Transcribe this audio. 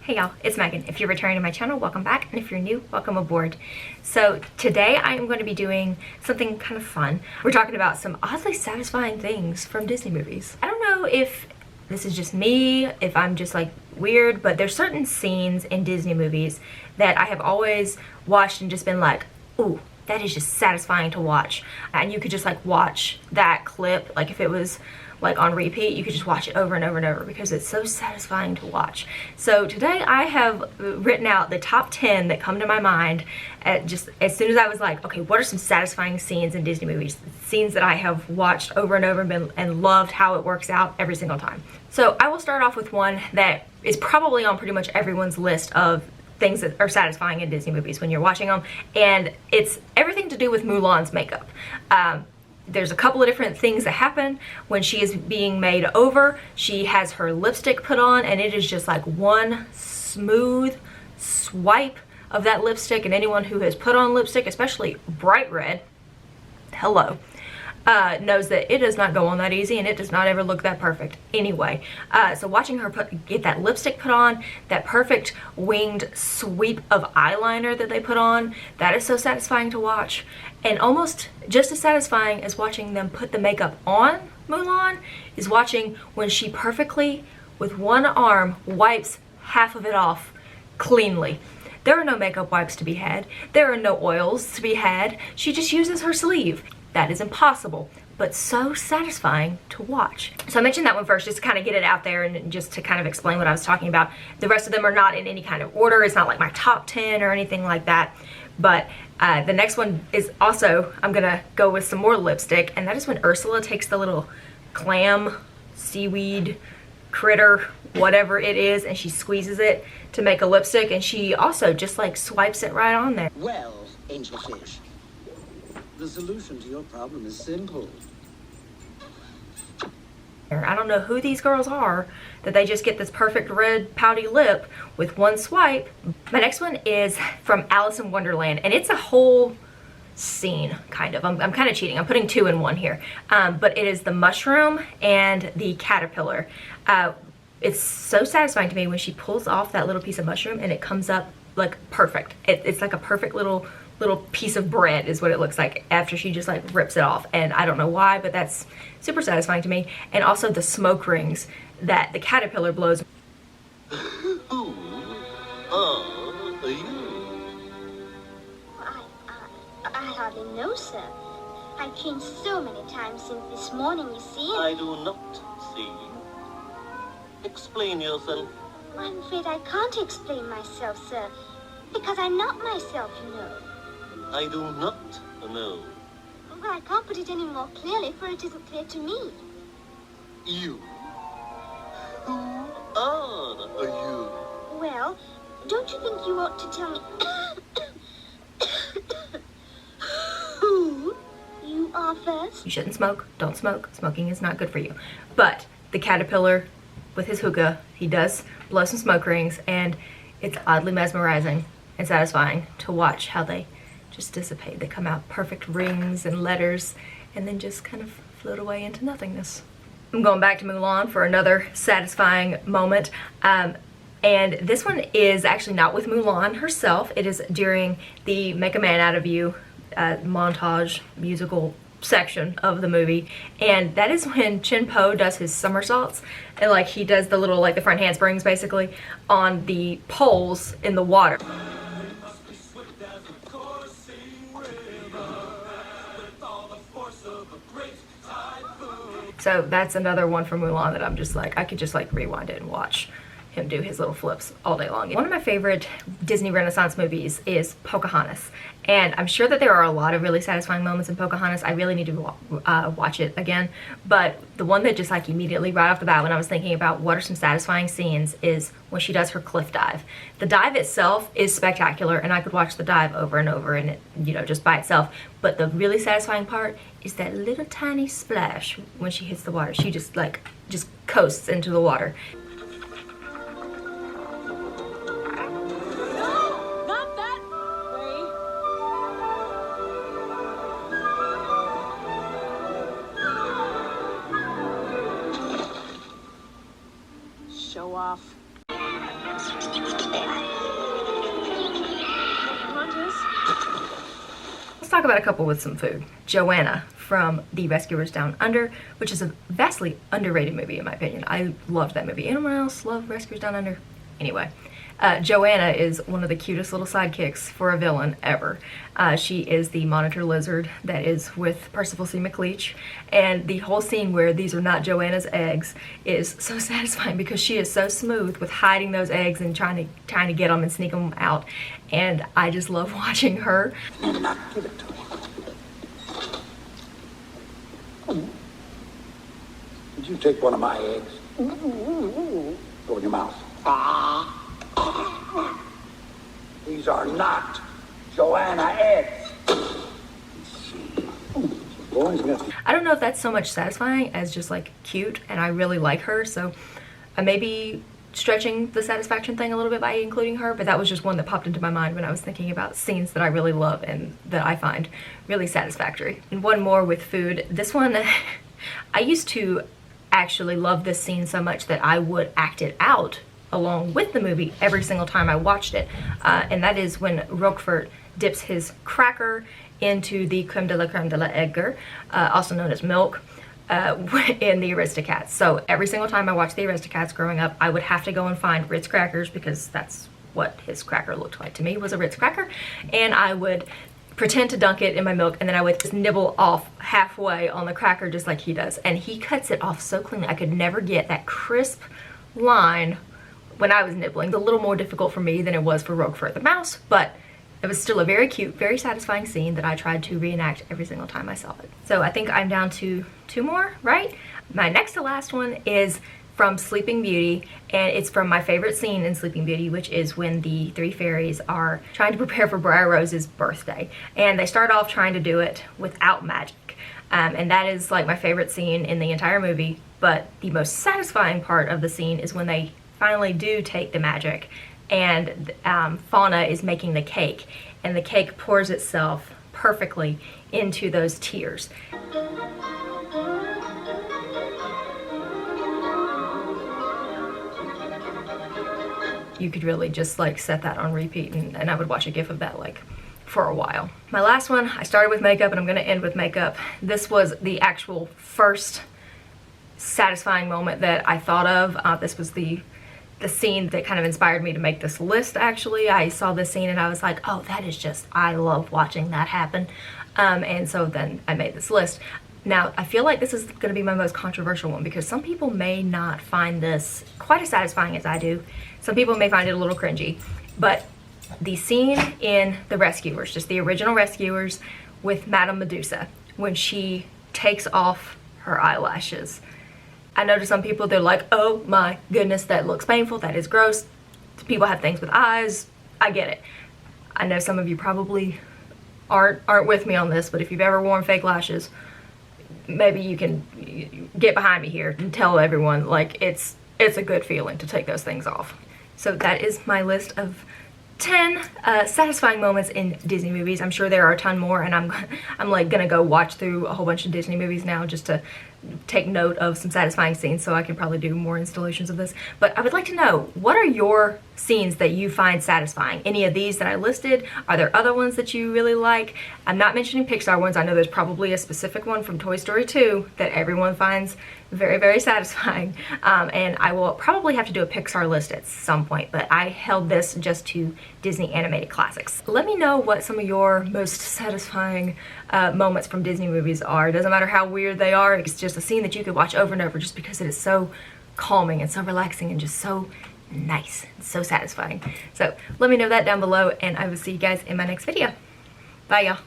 Hey y'all, it's Megan. If you're returning to my channel, welcome back, and if you're new, welcome aboard. So today I am going to be doing something kind of fun. We're talking about some oddly satisfying things from Disney movies. I don't know if this is just me, if I'm just like weird, but there's certain scenes in Disney movies that I have always watched and just been like, ooh, that is just satisfying to watch. And you could just like watch that clip, like if it was like on repeat, you could just watch it over and over and over because it's so satisfying to watch. So today I have written out the top 10 that come to my mind just as soon as I was like, okay, what are some satisfying scenes in Disney movies? Scenes that I have watched over and over and loved how it works out every single time. So I will start off with one that is probably on pretty much everyone's list of things that are satisfying in Disney movies when you're watching them, and it's everything to do with Mulan's makeup. There's a couple of different things that happen when she is being made over. She has her lipstick put on, and it is just like one smooth swipe of that lipstick, and anyone who has put on lipstick, especially bright red, hello, knows that it does not go on that easy, and it does not ever look that perfect anyway. So watching her get that lipstick put on, that perfect winged sweep of eyeliner that they put on, that is so satisfying to watch. And almost just as satisfying as watching them put the makeup on Mulan is watching when she perfectly, with one arm, wipes half of it off cleanly. There are no makeup wipes to be had. There are no oils to be had. She just uses her sleeve. That is impossible, but so satisfying to watch. So I mentioned that one first just to kind of get it out there and just to kind of explain what I was talking about. The rest of them are not in any kind of order. It's not like my top 10 or anything like that. But the next one is also, I'm gonna go with some more lipstick, and that is when Ursula takes the little clam, seaweed, critter, whatever it is, and she squeezes it to make a lipstick, and she also just like swipes it right on there. Well, angelfish, the solution to your problem is simple. I don't know who these girls are that they just get this perfect red pouty lip with one swipe. My next one is from Alice in Wonderland, and it's a whole scene, kind of. I'm kind of cheating. I'm putting two in one here. But it is the mushroom and the caterpillar. It's so satisfying to me when she pulls off that little piece of mushroom and it comes up like perfect. It's like a perfect little piece of bread is what it looks like after she just like rips it off, and I don't know why, but that's super satisfying to me. And also the smoke rings that the caterpillar blows. Who are you? I hardly know, sir. I've changed so many times since this morning, you see. I do not see. Explain yourself. I'm afraid I can't explain myself, sir, because I'm not myself, you know. I do not know. Well, I can't put it any more clearly, for it isn't clear to me. You? Who are you? Well, don't you think you ought to tell me who you are first? You shouldn't smoke. Don't smoke. Smoking is not good for you. But the caterpillar with his hookah, he does blow some smoke rings, and it's oddly mesmerizing and satisfying to watch how they just dissipate. They come out perfect rings and letters and then just kind of float away into nothingness. I'm going back to Mulan for another satisfying moment. And this one is actually not with Mulan herself. It is during the Make a Man Out of You montage musical section of the movie, and that is when Chin Po does his somersaults, and like he does the little like the front handsprings basically on the poles in the water. So that's another one from Mulan that I'm just like, I could just like rewind it and watch him do his little flips all day long. One of my favorite Disney Renaissance movies is Pocahontas, and I'm sure that there are a lot of really satisfying moments in Pocahontas. I really need to watch it again, but the one that just like immediately right off the bat when I was thinking about what are some satisfying scenes is when she does her cliff dive. The dive itself is spectacular, and I could watch the dive over and over, and it, you know, just by itself, but the really satisfying part is that little tiny splash when she hits the water. She just coasts into the water. Show off. talk about a couple with some food. Joanna from The Rescuers Down Under, which is a vastly underrated movie in my opinion. I loved that movie. Anyone else love Rescuers Down Under? Anyway, Joanna is one of the cutest little sidekicks for a villain ever. She is the monitor lizard that is with Percival C. McLeach, and the whole scene where these are not Joanna's eggs is so satisfying because she is so smooth with hiding those eggs and trying to get them and sneak them out, and I just love watching her. You did not give it to me. Did you take one of my eggs? Go in your mouth. These are not Joanna eggs. I don't know if that's so much satisfying as just like cute, and I really like her, so I may be stretching the satisfaction thing a little bit by including her, but that was just one that popped into my mind when I was thinking about scenes that I really love and that I find really satisfactory. And one more with food. This one, I used to actually love this scene so much that I would act it out along with the movie every single time I watched it, and that is when Roquefort dips his cracker into the creme de la Edgar, also known as milk, in the Aristocats. So every single time I watched the Aristocats growing up, I would have to go and find Ritz crackers because that's what his cracker looked like to me, was a Ritz cracker, and I would pretend to dunk it in my milk, and then I would just nibble off halfway on the cracker just like he does, and he cuts it off so cleanly. I could never get that crisp line when I was nibbling. It's a little more difficult for me than it was for Roquefort the mouse, but it was still a very cute, very satisfying scene that I tried to reenact every single time I saw it. So I think I'm down to 2 more, right? My next to last one is from Sleeping Beauty, and it's from my favorite scene in Sleeping Beauty, which is when the 3 fairies are trying to prepare for Briar Rose's birthday. And they start off trying to do it without magic. And that is like my favorite scene in the entire movie, but the most satisfying part of the scene is when they finally do take the magic, and Fauna is making the cake, and the cake pours itself perfectly into those tears. You could really just like set that on repeat, and I would watch a gif of that like for a while. My last one, I started with makeup and I'm gonna end with makeup. This was the actual first satisfying moment that I thought of. This was the scene that kind of inspired me to make this list. Actually, I saw this scene and I was like, oh, that is just, I love watching that happen, and so then I made this list. Now I feel like this is going to be my most controversial one because some people may not find this quite as satisfying as I do. Some people may find it a little cringy, but the scene in The Rescuers, just the original Rescuers, with Madame Medusa when she takes off her eyelashes. I know to some people they're like, oh my goodness, that looks painful, that is gross. People have things with eyes. I get it. I know some of you probably aren't with me on this, but if you've ever worn fake lashes, maybe you can get behind me here and tell everyone like it's a good feeling to take those things off. So that is my list of 10 satisfying moments in Disney movies. I'm sure there are a ton more, and I'm like gonna go watch through a whole bunch of Disney movies now just to take note of some satisfying scenes, so I can probably do more installations of this. But I would like to know, what are your scenes that you find satisfying? Any of these that I listed? Are there other ones that you really like? I'm not mentioning Pixar ones. I know there's probably a specific one from Toy Story 2 that everyone finds very, very satisfying, and I will probably have to do a Pixar list at some point, but I held this just to Disney animated classics. Let me know what some of your most satisfying moments from Disney movies are. It doesn't matter how weird they are, it's just a scene that you could watch over and over just because it is so calming and so relaxing and just so nice and so satisfying. So let me know that down below, and I will see you guys in my next video. Bye, y'all.